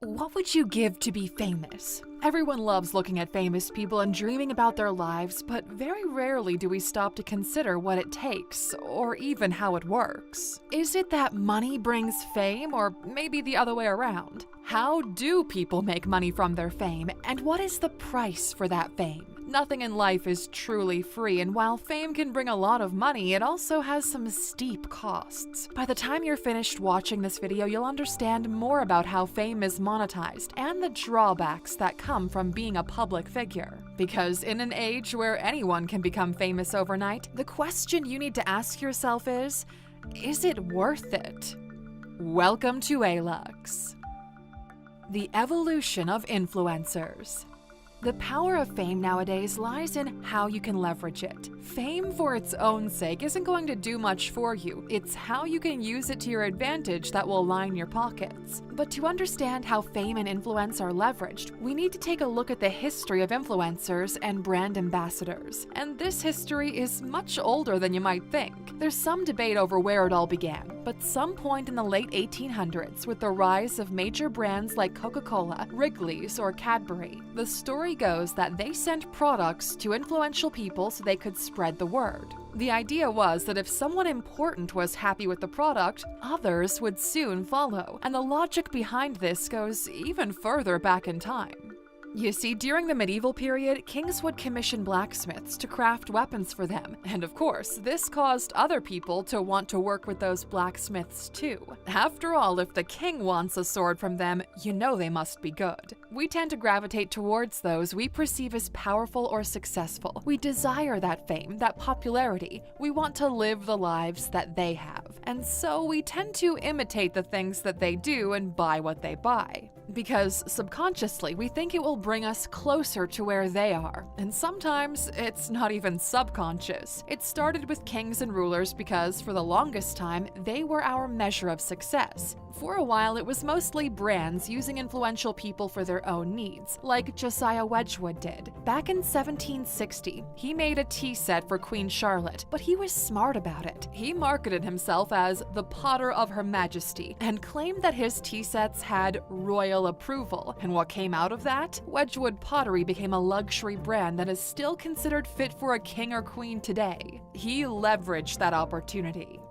What would you give to be famous? Everyone loves looking at famous people and dreaming about their lives, but very rarely do we stop to consider what it takes, or even how it works. Is it that money brings fame, or maybe the other way around? How do people make money from their fame, and what is the price for that fame? Nothing in life is truly free, and while fame can bring a lot of money, it also has some steep costs. By the time you're finished watching this video, you'll understand more about how fame is monetized and the drawbacks that come from being a public figure. Because in an age where anyone can become famous overnight, the question you need to ask yourself is it worth it? Welcome to ALUX. The evolution of influencers. The power of fame nowadays lies in how you can leverage it. Fame for its own sake isn't going to do much for you. It's how you can use it to your advantage that will line your pockets. But to understand how fame and influence are leveraged, we need to take a look at the history of influencers and brand ambassadors. And this history is much older than you might think. There's some debate over where it all began, but some point in the late 1800s with the rise of major brands like Coca-Cola, Wrigley's, or Cadbury. The story goes that they sent products to influential people so they could spread the word. The idea was that if someone important was happy with the product, others would soon follow, and the logic behind this goes even further back in time. You see, during the medieval period, kings would commission blacksmiths to craft weapons for them, and of course, this caused other people to want to work with those blacksmiths too. After all, if the king wants a sword from them, you know they must be good. We tend to gravitate towards those we perceive as powerful or successful. We desire that fame, that popularity. We want to live the lives that they have, and so we tend to imitate the things that they do and buy what they buy. Because subconsciously, we think it will bring us closer to where they are, and sometimes it's not even subconscious. It started with kings and rulers because, for the longest time, they were our measure of success. For a while, it was mostly brands using influential people for their own needs, like Josiah Wedgwood did. Back in 1760, he made a tea set for Queen Charlotte, but he was smart about it. He marketed himself as the Potter of Her Majesty and claimed that his tea sets had royal approval. And what came out of that? Wedgwood pottery became a luxury brand that is still considered fit for a king or queen today. He leveraged that opportunity.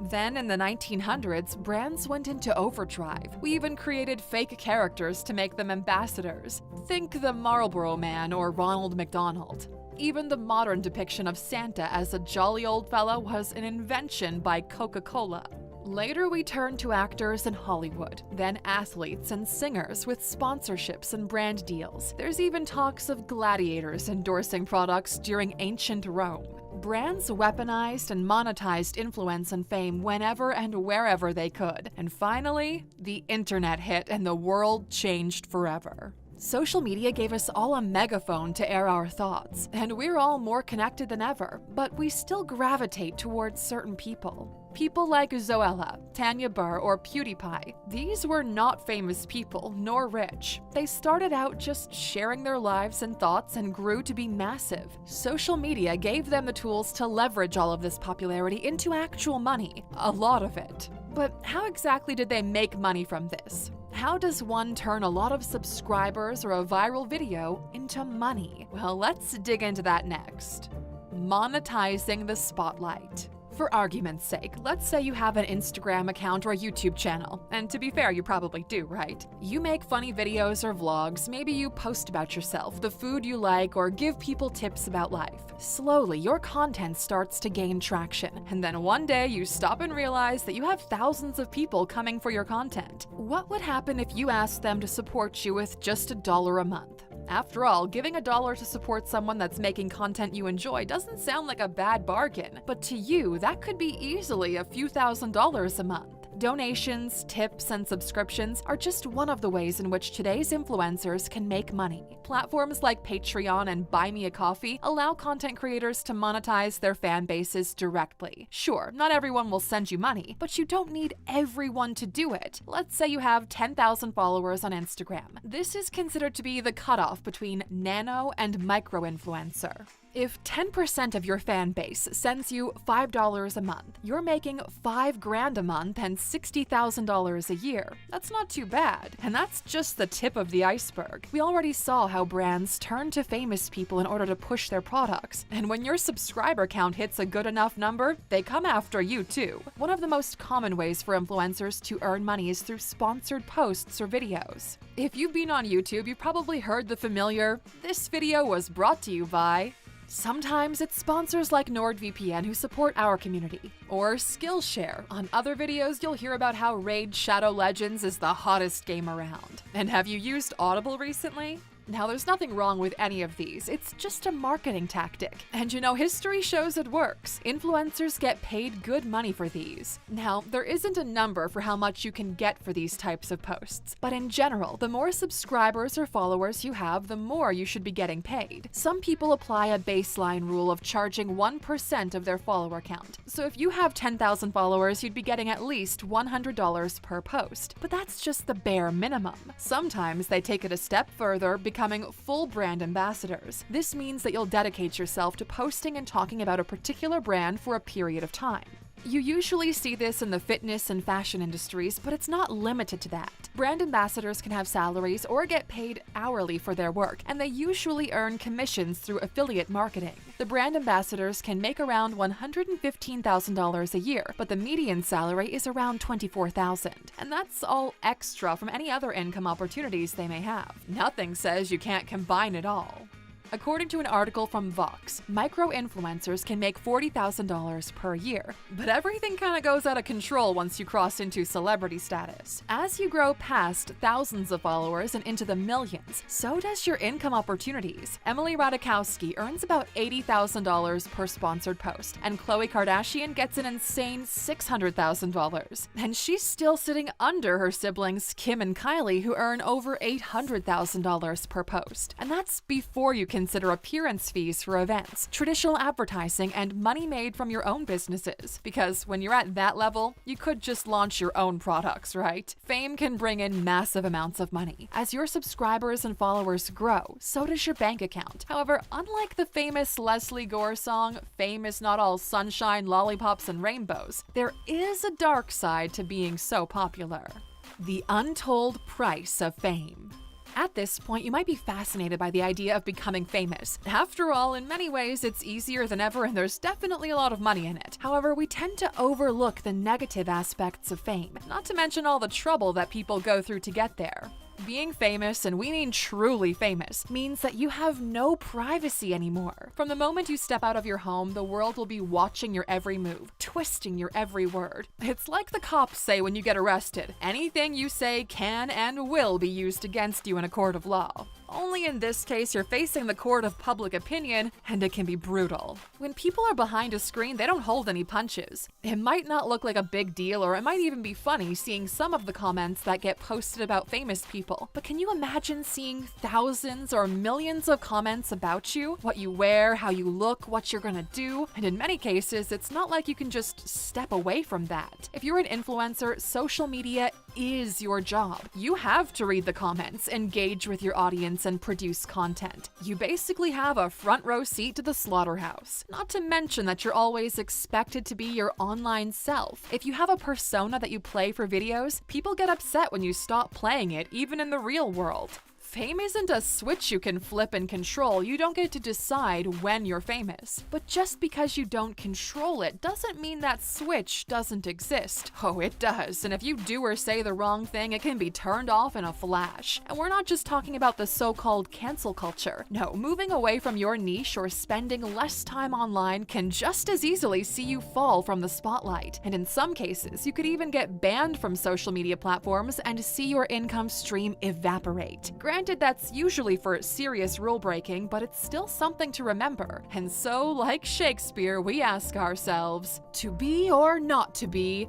Then, in the 1900s, brands went into overdrive. We even created fake characters to make them ambassadors. Think the Marlboro Man or Ronald McDonald. Even the modern depiction of Santa as a jolly old fella was an invention by Coca-Cola. Later, we turned to actors in Hollywood, then athletes and singers with sponsorships and brand deals. There's even talks of gladiators endorsing products during ancient Rome. Brands weaponized and monetized influence and fame whenever and wherever they could. And finally, the internet hit and the world changed forever. Social media gave us all a megaphone to air our thoughts, and we're all more connected than ever, but we still gravitate towards certain people. People like Zoella, Tanya Burr, or PewDiePie. These were not famous people, nor rich. They started out just sharing their lives and thoughts and grew to be massive. Social media gave them the tools to leverage all of this popularity into actual money, a lot of it. But how exactly did they make money from this? How does one turn a lot of subscribers or a viral video into money? Well, let's dig into that next. Monetizing the spotlight. For argument's sake, let's say you have an Instagram account or a YouTube channel, and to be fair, you probably do, right? You make funny videos or vlogs, maybe you post about yourself, the food you like, or give people tips about life. Slowly, your content starts to gain traction, and then one day you stop and realize that you have thousands of people coming for your content. What would happen if you asked them to support you with just $1 a month? After all, giving $1 to support someone that's making content you enjoy doesn't sound like a bad bargain, but to you, that could be easily a few $1,000s a month. Donations, tips, and subscriptions are just one of the ways in which today's influencers can make money. Platforms like Patreon and Buy Me a Coffee allow content creators to monetize their fan bases directly. Sure, not everyone will send you money, but you don't need everyone to do it. Let's say you have 10,000 followers on Instagram. This is considered to be the cutoff between nano and micro-influencer. If 10% of your fan base sends you $5 a month, you're making $5,000 a month and $60,000 a year. That's not too bad. And that's just the tip of the iceberg. We already saw how brands turn to famous people in order to push their products. And when your subscriber count hits a good enough number, they come after you too. One of the most common ways for influencers to earn money is through sponsored posts or videos. If you've been on YouTube, you've probably heard the familiar, "This video was brought to you by..." Sometimes it's sponsors like NordVPN who support our community, or Skillshare. On other videos, you'll hear about how Raid Shadow Legends is the hottest game around. And have you used Audible recently? Now, there's nothing wrong with any of these. It's just a marketing tactic. And you know, history shows it works. Influencers get paid good money for these. Now, there isn't a number for how much you can get for these types of posts. But in general, the more subscribers or followers you have, the more you should be getting paid. Some people apply a baseline rule of charging 1% of their follower count. So if you have 10,000 followers, you'd be getting at least $100 per post. But that's just the bare minimum. Sometimes they take it a step further, becoming full brand ambassadors. This means that you'll dedicate yourself to posting and talking about a particular brand for a period of time. You usually see this in the fitness and fashion industries, but it's not limited to that. Brand ambassadors can have salaries or get paid hourly for their work, and they usually earn commissions through affiliate marketing. The brand ambassadors can make around $115,000 a year, but the median salary is around $24,000, and that's all extra from any other income opportunities they may have. Nothing says you can't combine it all. According to an article from Vox, micro-influencers can make $40,000 per year. But everything kind of goes out of control once you cross into celebrity status. As you grow past thousands of followers and into the millions, so does your income opportunities. Emily Ratajkowski earns about $80,000 per sponsored post, and Khloe Kardashian gets an insane $600,000. And she's still sitting under her siblings Kim and Kylie, who earn over $800,000 per post. And that's before you consider appearance fees for events, traditional advertising, and money made from your own businesses. Because when you're at that level, you could just launch your own products, right? Fame can bring in massive amounts of money. As your subscribers and followers grow, so does your bank account. However, unlike the famous Leslie Gore song, "Fame is not all sunshine, lollipops, and rainbows," there is a dark side to being so popular. The untold price of fame. At this point, you might be fascinated by the idea of becoming famous. After all, in many ways, it's easier than ever and there's definitely a lot of money in it. However, we tend to overlook the negative aspects of fame, not to mention all the trouble that people go through to get there. Being famous, and we mean truly famous, means that you have no privacy anymore. From the moment you step out of your home, the world will be watching your every move, twisting your every word. It's like the cops say when you get arrested. Anything you say can and will be used against you in a court of law. Only in this case, you're facing the court of public opinion, and it can be brutal. When people are behind a screen, they don't hold any punches. It might not look like a big deal, or it might even be funny seeing some of the comments that get posted about famous people. But can you imagine seeing thousands or millions of comments about you? What you wear, how you look, what you're gonna do? And in many cases, it's not like you can just step away from that. If you're an influencer, social media is your job. You have to read the comments, engage with your audience, and produce content. You basically have a front row seat to the slaughterhouse. Not to mention that you're always expected to be your online self. If you have a persona that you play for videos, people get upset when you stop playing it, even in the real world. Fame isn't a switch you can flip and control. You don't get to decide when you're famous. But just because you don't control it doesn't mean that switch doesn't exist. Oh, it does. And if you do or say the wrong thing, it can be turned off in a flash. And we're not just talking about the so-called cancel culture. No, moving away from your niche or spending less time online can just as easily see you fall from the spotlight. And in some cases, you could even get banned from social media platforms and see your income stream evaporate. Granted, that's usually for serious rule breaking, but it's still something to remember. And so, like Shakespeare, we ask ourselves, to be or not to be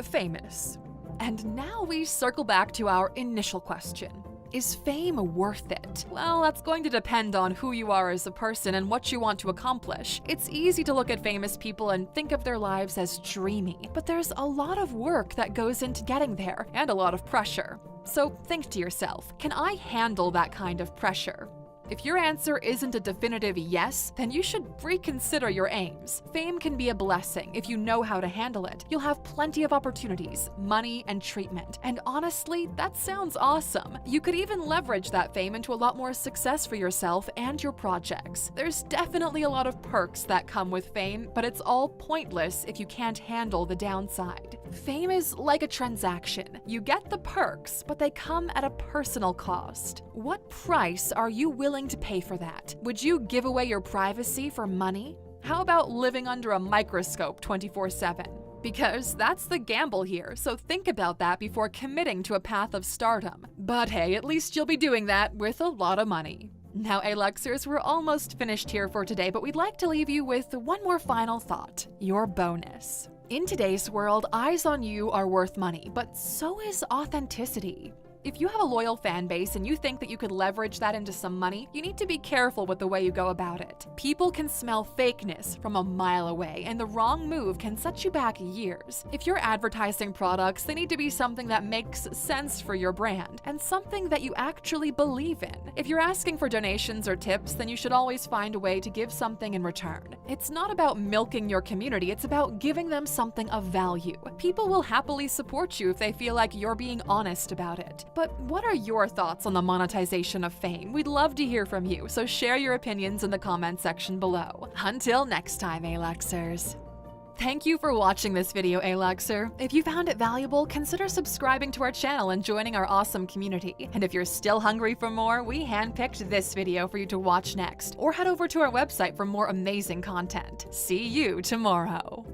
famous? And now we circle back to our initial question. Is fame worth it? Well, that's going to depend on who you are as a person and what you want to accomplish. It's easy to look at famous people and think of their lives as dreamy, but there's a lot of work that goes into getting there, and a lot of pressure. So think to yourself, can I handle that kind of pressure? If your answer isn't a definitive yes, then you should reconsider your aims. Fame can be a blessing if you know how to handle it. You'll have plenty of opportunities, money, and treatment. And honestly, that sounds awesome. You could even leverage that fame into a lot more success for yourself and your projects. There's definitely a lot of perks that come with fame, but it's all pointless if you can't handle the downside. Fame is like a transaction. You get the perks, but they come at a personal cost. What price are you willing to pay for that? Would you give away your privacy for money? How about living under a microscope 24/7? Because that's the gamble here, so think about that before committing to a path of stardom. But hey, at least you'll be doing that with a lot of money. Now, Aluxers, we're almost finished here for today, but we'd like to leave you with one more final thought: your bonus. In today's world, eyes on you are worth money, but so is authenticity. If you have a loyal fan base and you think that you could leverage that into some money, you need to be careful with the way you go about it. People can smell fakeness from a mile away, and the wrong move can set you back years. If you're advertising products, they need to be something that makes sense for your brand, and something that you actually believe in. If you're asking for donations or tips, then you should always find a way to give something in return. It's not about milking your community, it's about giving them something of value. People will happily support you if they feel like you're being honest about it. But what are your thoughts on the monetization of fame? We'd love to hear from you, so share your opinions in the comment section below. Until next time, Aluxers. Thank you for watching this video, Aluxer. If you found it valuable, consider subscribing to our channel and joining our awesome community. And if you're still hungry for more, we handpicked this video for you to watch next. Or head over to our website for more amazing content. See you tomorrow.